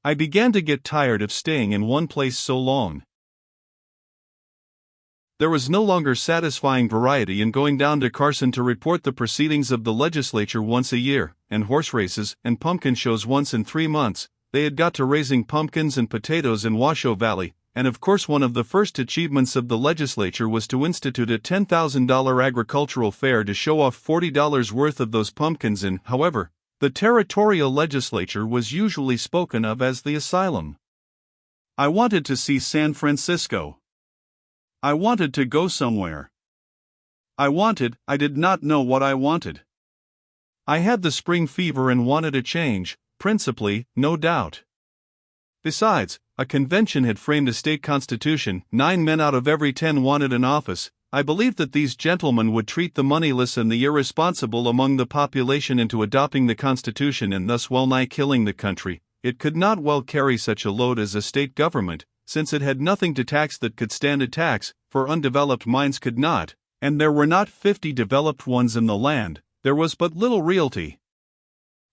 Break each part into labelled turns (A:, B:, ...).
A: I began to get tired of staying in one place so long. There was no longer satisfying variety in going down to Carson to report the proceedings of the legislature once a year, and horse races and pumpkin shows once in 3 months. They had got to raising pumpkins and potatoes in Washoe Valley, and of course one of the first achievements of the legislature was to institute a $10,000 agricultural fair to show off $40 worth of those pumpkins in. However, the territorial legislature was usually spoken of as the asylum. I wanted to see San Francisco. I wanted to go somewhere. I did not know what I wanted. I had the spring fever and wanted a change, principally, no doubt. Besides, a convention had framed a state constitution. 9 men out of every 10 wanted an office. I believed that these gentlemen would treat the moneyless and the irresponsible among the population into adopting the Constitution and thus well-nigh killing the country. It could not well carry such a load as a state government, since it had nothing to tax that could stand a tax, for undeveloped minds could not, and there were not 50 developed ones in the land. There was but little realty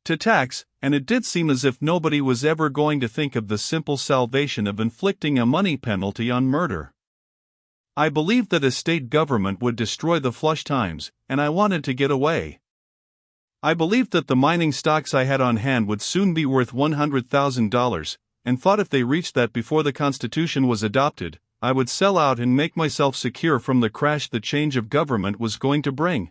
A: to tax, and it did seem as if nobody was ever going to think of the simple salvation of inflicting a money penalty on murder. I believed that a state government would destroy the flush times, and I wanted to get away. I believed that the mining stocks I had on hand would soon be worth $100,000, and thought if they reached that before the Constitution was adopted, I would sell out and make myself secure from the crash the change of government was going to bring.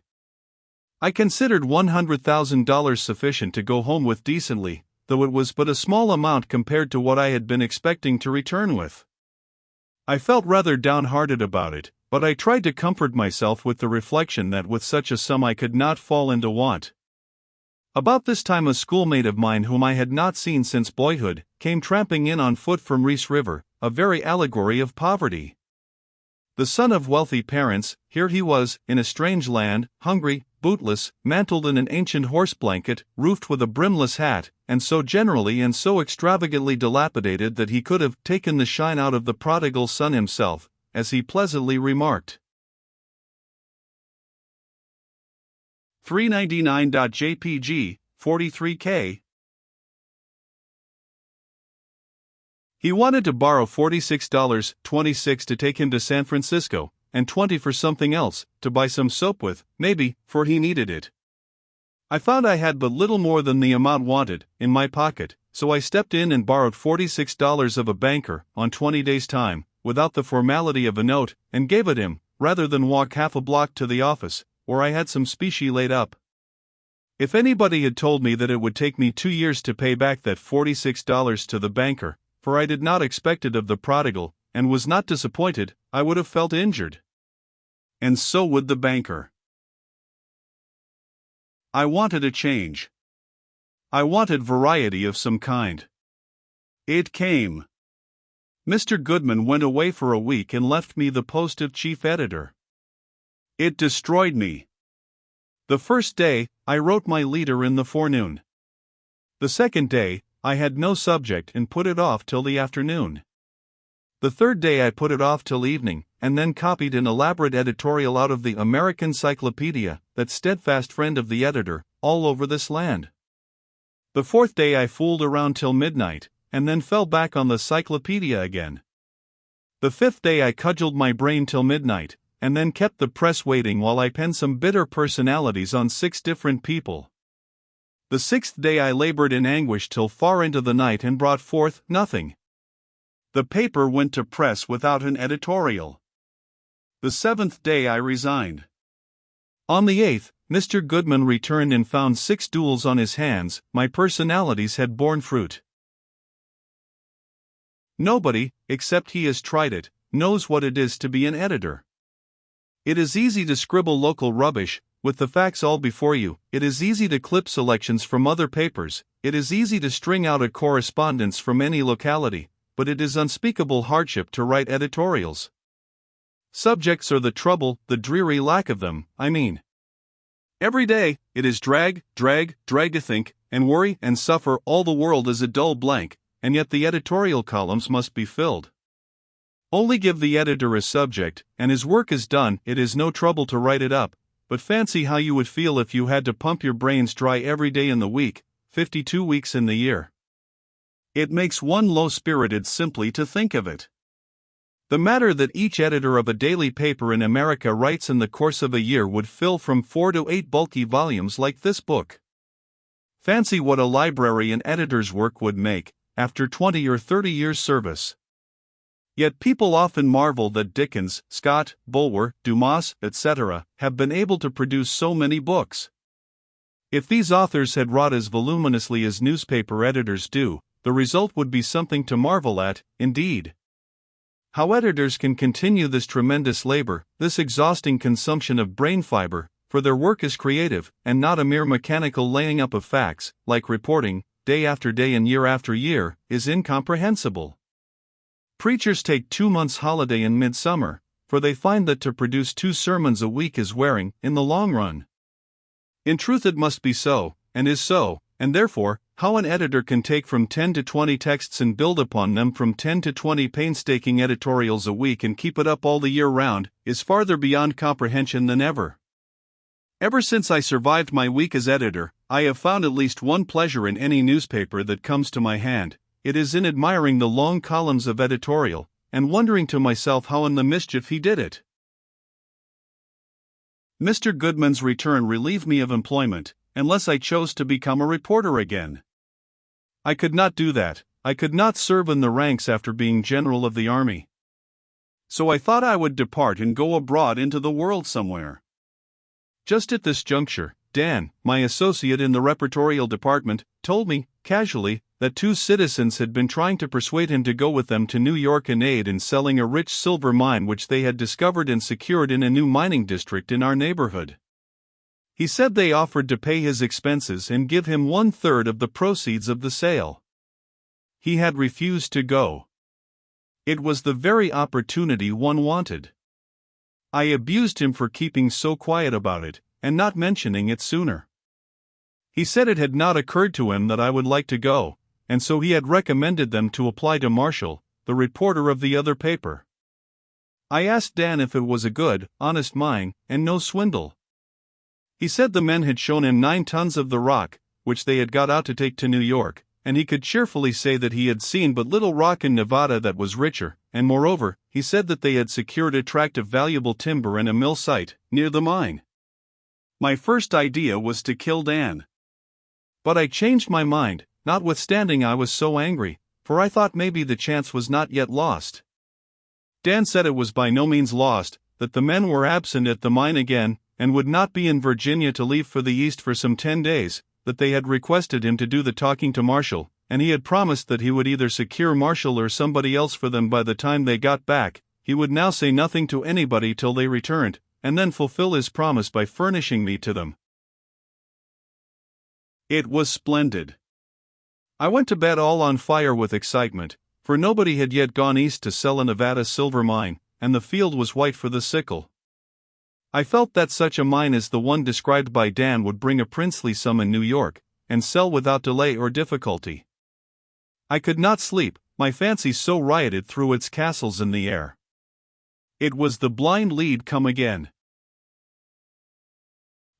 A: I considered $100,000 sufficient to go home with decently, though it was but a small amount compared to what I had been expecting to return with. I felt rather downhearted about it, but I tried to comfort myself with the reflection that with such a sum I could not fall into want. About this time a schoolmate of mine whom I had not seen since boyhood, came tramping in on foot from Reese River, a very allegory of poverty. The son of wealthy parents, here he was, in a strange land, hungry, bootless, mantled in an ancient horse blanket, roofed with a brimless hat, and so generally and so extravagantly dilapidated that he could have taken the shine out of the prodigal son himself, as he pleasantly remarked. 399.jpg, 43K. He wanted to borrow $46.26 to take him to San Francisco, and $20 for something else, to buy some soap with, maybe, for he needed it. I found I had but little more than the amount wanted, in my pocket, so I stepped in and borrowed $46 of a banker, on 20 days' time, without the formality of a note, and gave it him, rather than walk half a block to the office, where I had some specie laid up. If anybody had told me that it would take me 2 years to pay back that $46 to the banker, for I did not expect it of the prodigal, and was not disappointed, I would have felt injured. And so would the banker. I wanted a change. I wanted variety of some kind. It came. Mr. Goodman went away for a week and left me the post of chief editor. It destroyed me. The first day, I wrote my leader in the forenoon. The second day, I had no subject and put it off till the afternoon. The third day I put it off till evening, and then copied an elaborate editorial out of the American Cyclopedia, that steadfast friend of the editor, all over this land. The fourth day I fooled around till midnight, and then fell back on the Cyclopedia again. The fifth day I cudgeled my brain till midnight, and then kept the press waiting while I penned some bitter personalities on 6 different people. The sixth day I labored in anguish till far into the night and brought forth nothing. The paper went to press without an editorial. The seventh day I resigned. On the 8th, Mr. Goodman returned and found 6 duels on his hands. My personalities had borne fruit. Nobody, except he has tried it, knows what it is to be an editor. It is easy to scribble local rubbish, with the facts all before you. It is easy to clip selections from other papers. It is easy to string out a correspondence from any locality, but it is unspeakable hardship to write editorials. Subjects are the trouble, the dreary lack of them, I mean. Every day, it is drag to think, and worry and suffer. All the world is a dull blank, and yet the editorial columns must be filled. Only give the editor a subject, and his work is done. It is no trouble to write it up, but fancy how you would feel if you had to pump your brains dry every day in the week, 52 weeks in the year. It makes one low-spirited simply to think of it. The matter that each editor of a daily paper in America writes in the course of a year would fill from 4 to 8 bulky volumes like this book. Fancy what a library an editor's work would make, after 20 or 30 years' service. Yet people often marvel that Dickens, Scott, Bulwer, Dumas, etc., have been able to produce so many books. If these authors had wrought as voluminously as newspaper editors do, the result would be something to marvel at, indeed. How editors can continue this tremendous labor, this exhausting consumption of brain fiber, for their work is creative, and not a mere mechanical laying up of facts, like reporting, day after day and year after year, is incomprehensible. Preachers take 2 months' holiday in midsummer, for they find that to produce 2 sermons a week is wearing, in the long run. In truth it must be so, and is so, and therefore, how an editor can take from 10 to 20 texts and build upon them from 10 to 20 painstaking editorials a week and keep it up all the year round, is farther beyond comprehension than ever. Ever since I survived my week as editor, I have found at least one pleasure in any newspaper that comes to my hand. It is in admiring the long columns of editorial, and wondering to myself how in the mischief he did it. Mr. Goodman's return relieved me of employment, unless I chose to become a reporter again. I could not do that. I could not serve in the ranks after being general of the army. So I thought I would depart and go abroad into the world somewhere. Just at this juncture, Dan, my associate in the repertorial department, told me, casually, that 2 citizens had been trying to persuade him to go with them to New York and aid in selling a rich silver mine which they had discovered and secured in a new mining district in our neighborhood. He said they offered to pay his expenses and give him 1/3 of the proceeds of the sale. He had refused to go. It was the very opportunity one wanted. I abused him for keeping so quiet about it, and not mentioning it sooner. He said it had not occurred to him that I would like to go, and so he had recommended them to apply to Marshall, the reporter of the other paper. I asked Dan if it was a good, honest mine, and no swindle. He said the men had shown him 9 tons of the rock, which they had got out to take to New York, and he could cheerfully say that he had seen but little rock in Nevada that was richer, and moreover, he said that they had secured a tract of valuable timber and a mill site, near the mine. My first idea was to kill Dan. But I changed my mind, notwithstanding I was so angry, for I thought maybe the chance was not yet lost. Dan said it was by no means lost, that the men were absent at the mine again, and would not be in Virginia to leave for the East for some 10 days, that they had requested him to do the talking to Marshall, and he had promised that he would either secure Marshall or somebody else for them by the time they got back. He would now say nothing to anybody till they returned, and then fulfill his promise by furnishing me to them. It was splendid. I went to bed all on fire with excitement, for nobody had yet gone east to sell a Nevada silver mine, and the field was white for the sickle. I felt that such a mine as the one described by Dan would bring a princely sum in New York, and sell without delay or difficulty. I could not sleep, my fancy so rioted through its castles in the air. It was the blind lead come again.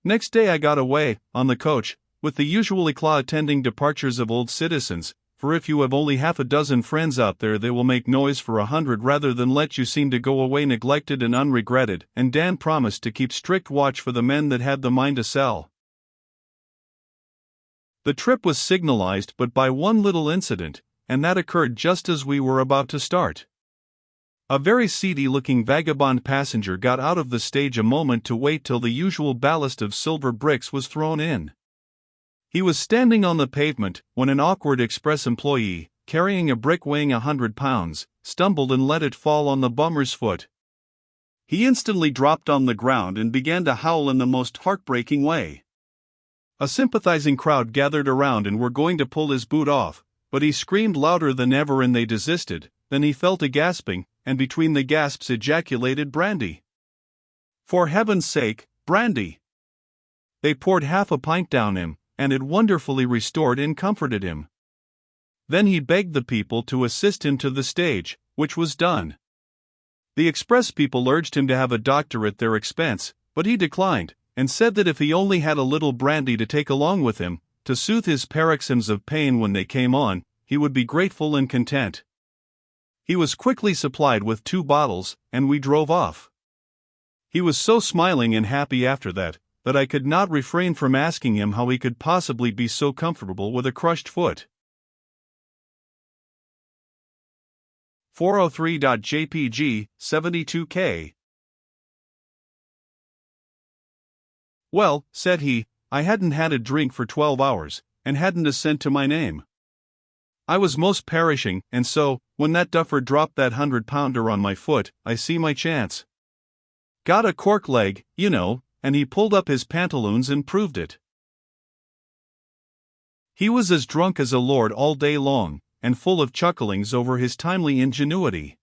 A: Next day I got away, on the coach, with the usual eclat attending departures of old citizens, for if you have only half a dozen friends out there they will make noise for 100 rather than let you seem to go away neglected and unregretted, and Dan promised to keep strict watch for the men that had the mine to sell. The trip was signalized but by one little incident, and that occurred just as we were about to start. A very seedy-looking vagabond passenger got out of the stage a moment to wait till the usual ballast of silver bricks was thrown in. He was standing on the pavement when an awkward express employee, carrying a brick weighing 100 pounds, stumbled and let it fall on the bummer's foot. He instantly dropped on the ground and began to howl in the most heartbreaking way. A sympathizing crowd gathered around and were going to pull his boot off, but he screamed louder than ever and they desisted. Then he fell to gasping, and between the gasps ejaculated, "Brandy! For heaven's sake, brandy!" They poured half a pint down him, and it wonderfully restored and comforted him. Then he begged the people to assist him to the stage, which was done. The express people urged him to have a doctor at their expense, but he declined, and said that if he only had a little brandy to take along with him, to soothe his paroxysms of pain when they came on, he would be grateful and content. He was quickly supplied with 2 bottles, and we drove off. He was so smiling and happy after that I could not refrain from asking him how he could possibly be so comfortable with a crushed foot. 403.jpg, 72K. Well, said he, I hadn't had a drink for 12 hours, and hadn't a cent to my name. I was most perishing, and so, when that duffer dropped that 100-pounder on my foot, I see my chance. Got a cork leg, you know, and he pulled up his pantaloons and proved it. He was as drunk as a lord all day long, and full of chucklings over his timely ingenuity.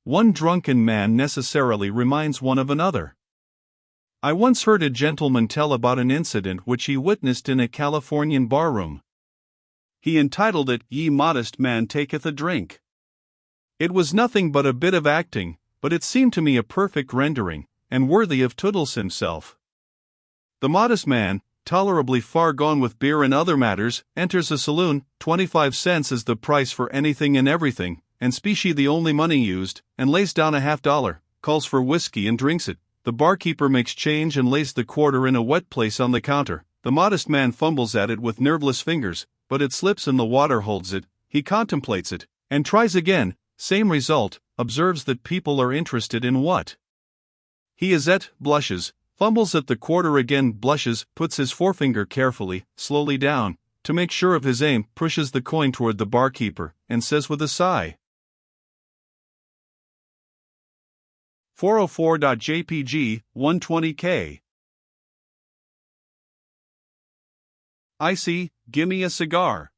A: One drunken man necessarily reminds one of another. I once heard a gentleman tell about an incident which he witnessed in a Californian barroom. He entitled it, "Ye Modest Man Taketh a Drink." It was nothing but a bit of acting, but it seemed to me a perfect rendering, and worthy of Toodles himself. The modest man, tolerably far gone with beer and other matters, enters a saloon, 25 cents is the price for anything and everything, and specie the only money used, and lays down a $50, calls for whiskey and drinks it. The barkeeper makes change and lays the quarter in a wet place on the counter. The modest man fumbles at it with nerveless fingers, but it slips and the water holds it. He contemplates it, and tries again, same result, observes that people are interested in what he is at, blushes, fumbles at the quarter again, blushes, puts his forefinger carefully, slowly down, to make sure of his aim, pushes the coin toward the barkeeper, and says with a sigh, 404.jpg, 120K. I see, gimme a cigar.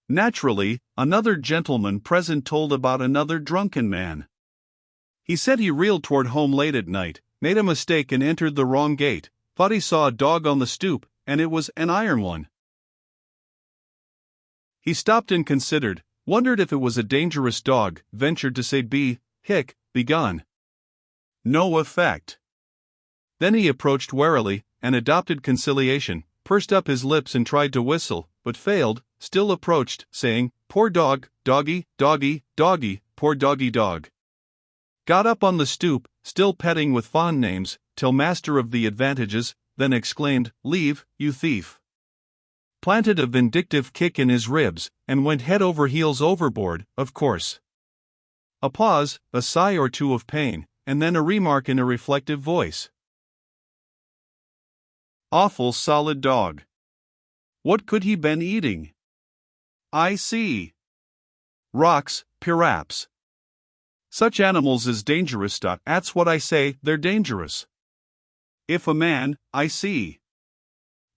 A: Naturally, another gentleman present told about another drunken man. He said he reeled toward home late at night, made a mistake and entered the wrong gate, thought he saw a dog on the stoop, and it was an iron one. He stopped and considered, wondered if it was a dangerous dog, ventured to say begone. No effect. Then he approached warily, and adopted conciliation, pursed up his lips and tried to whistle, but failed, still approached, saying, poor dog, doggy, doggy, doggy, poor doggy dog. Got up on the stoop, still petting with fond names, till master of the advantages, then exclaimed, leave, you thief. Planted a vindictive kick in his ribs, and went head over heels overboard, of course. A pause, a sigh or two of pain, and then a remark in a reflective voice. Awful solid dog. What could he been eating? I see. Rocks, perhaps. Such animals is dangerous. That's what I say, they're dangerous. If a man, I see.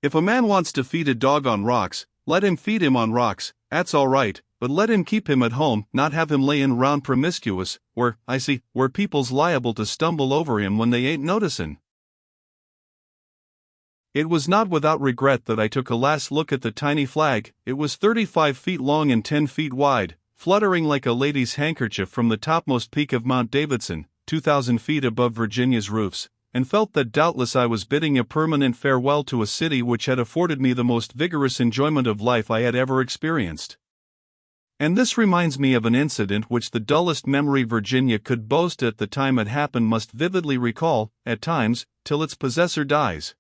A: If a man wants to feed a dog on rocks, let him feed him on rocks, that's all right, but let him keep him at home, not have him layin' round promiscuous, where people's liable to stumble over him when they ain't noticin'. It was not without regret that I took a last look at the tiny flag. It was 35 feet long and 10 feet wide, fluttering like a lady's handkerchief from the topmost peak of Mount Davidson, 2,000 feet above Virginia's roofs, and felt that doubtless I was bidding a permanent farewell to a city which had afforded me the most vigorous enjoyment of life I had ever experienced. And this reminds me of an incident which the dullest memory Virginia could boast at the time it happened must vividly recall, at times, till its possessor dies.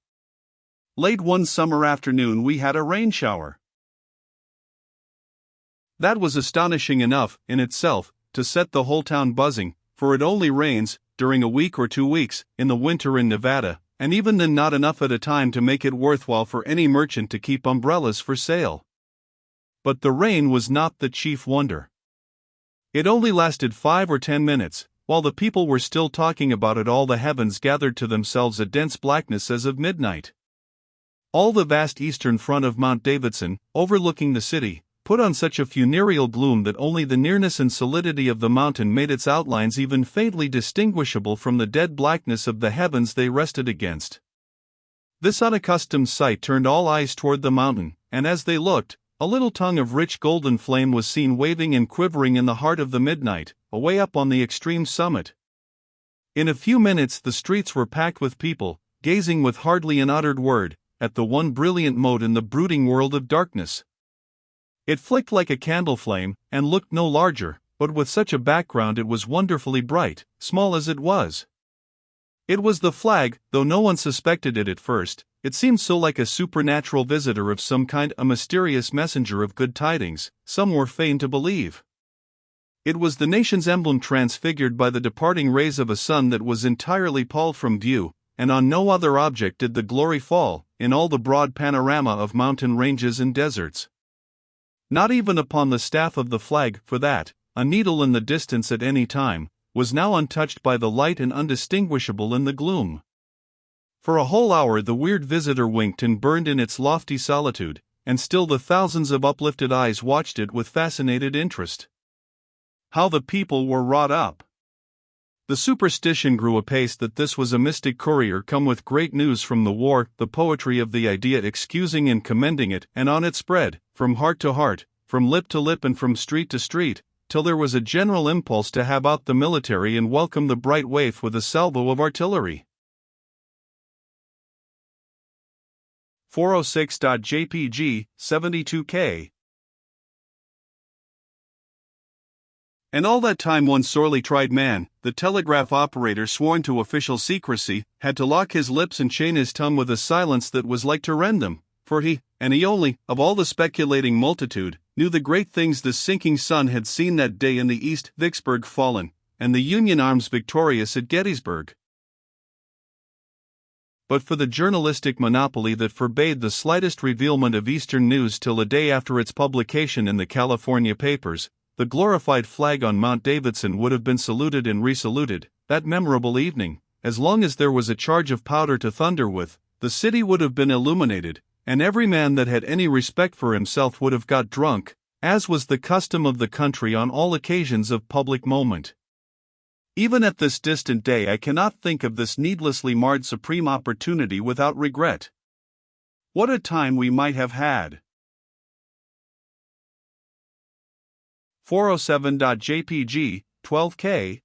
A: Late one summer afternoon we had a rain shower. That was astonishing enough, in itself, to set the whole town buzzing, for it only rains, during a week or 2 weeks, in the winter in Nevada, and even then not enough at a time to make it worthwhile for any merchant to keep umbrellas for sale. But the rain was not the chief wonder. It only lasted 5 or 10 minutes, while the people were still talking about it all the heavens gathered to themselves a dense blackness as of midnight. All the vast eastern front of Mount Davidson, overlooking the city, put on such a funereal gloom that only the nearness and solidity of the mountain made its outlines even faintly distinguishable from the dead blackness of the heavens they rested against. This unaccustomed sight turned all eyes toward the mountain, and as they looked, a little tongue of rich golden flame was seen waving and quivering in the heart of the midnight, away up on the extreme summit. In a few minutes the streets were packed with people, gazing with hardly an uttered word, at the one brilliant mote in the brooding world of darkness. It flicked like a candle flame, and looked no larger, but with such a background it was wonderfully bright, small as it was. It was the flag, though no one suspected it at first. It seemed so like a supernatural visitor of some kind, a mysterious messenger of good tidings, some were fain to believe. It was the nation's emblem transfigured by the departing rays of a sun that was entirely palled from view, and on no other object did the glory fall, in all the broad panorama of mountain ranges and deserts. Not even upon the staff of the flag, for that, a needle in the distance at any time, was now untouched by the light and undistinguishable in the gloom. For a whole hour the weird visitor winked and burned in its lofty solitude, and still the thousands of uplifted eyes watched it with fascinated interest. How the people were wrought up! The superstition grew apace that this was a mystic courier come with great news from the war, the poetry of the idea excusing and commending it, and on it spread, from heart to heart, from lip to lip and from street to street, till there was a general impulse to have out the military and welcome the bright waif with a salvo of artillery. 406.jpg, 72K. And all that time one sorely tried man, the telegraph operator sworn to official secrecy, had to lock his lips and chain his tongue with a silence that was like to rend them, for he, and he only, of all the speculating multitude, knew the great things the sinking sun had seen that day in the east, Vicksburg fallen, and the Union arms victorious at Gettysburg. But for the journalistic monopoly that forbade the slightest revealment of Eastern news till a day after its publication in the California papers, the glorified flag on Mount Davidson would have been saluted and resaluted, that memorable evening. As long as there was a charge of powder to thunder with, the city would have been illuminated, and every man that had any respect for himself would have got drunk, as was the custom of the country on all occasions of public moment. Even at this distant day I cannot think of this needlessly marred supreme opportunity without regret. What a time we might have had! 407.jpg, 12K.